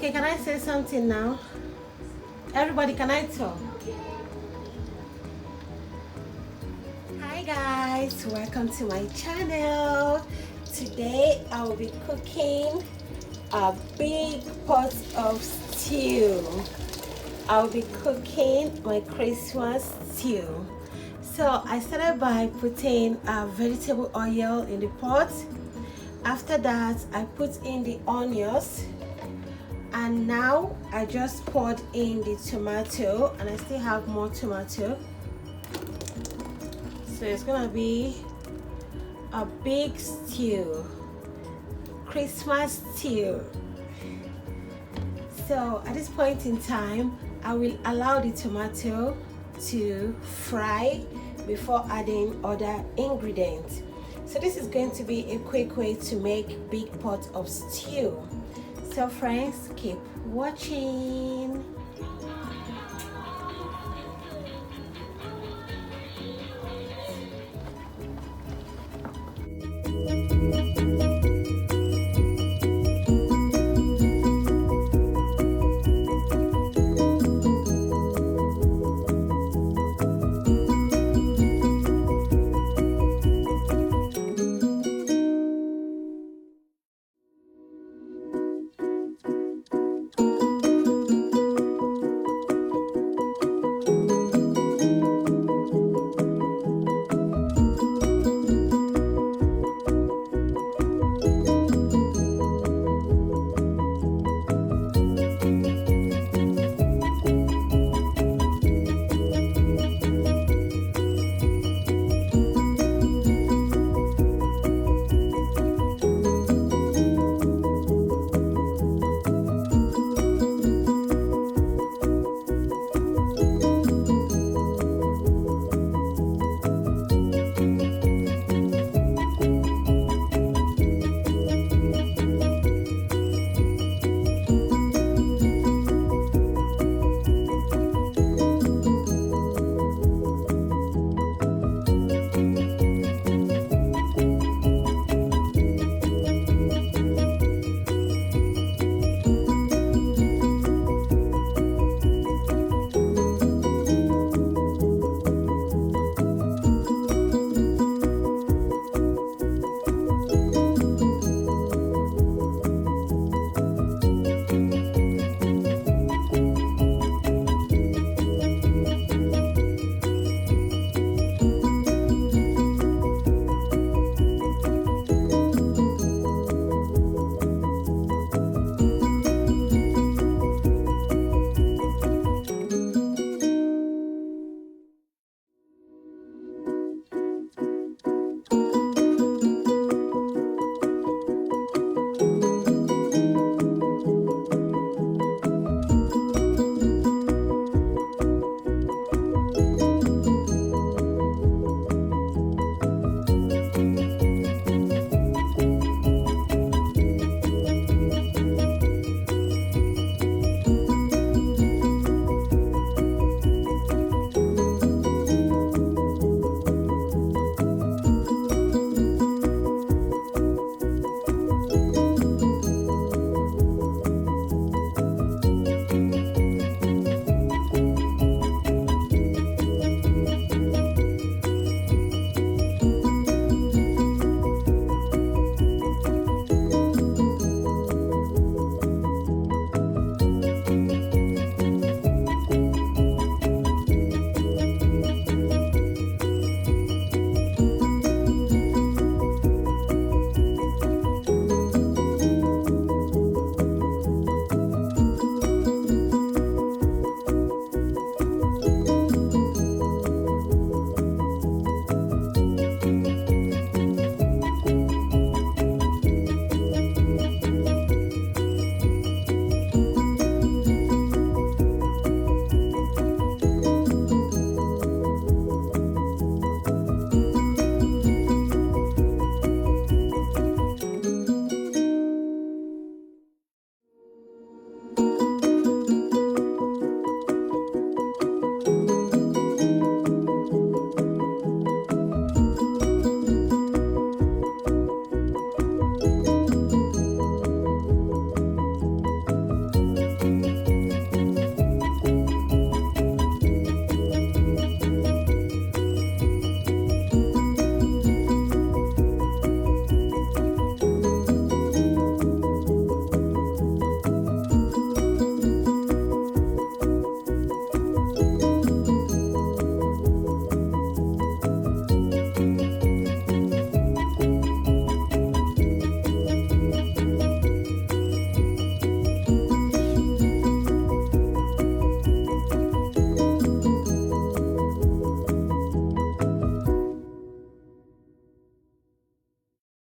Okay, can I say something now? Everybody, can I talk? Hi guys, welcome to my channel. Today I will be cooking a big pot of stew. I'll be cooking my Christmas stew. So I started by putting vegetable oil in the pot. After that, I put in the onions, and now I just poured in the tomato, and I still have more tomato. So it's gonna be a big stew, Christmas stew. So at this point in time, I will allow the tomato to fry before adding other ingredients. So this is going to be a quick way to make big pot of stew. So friends, keep watching.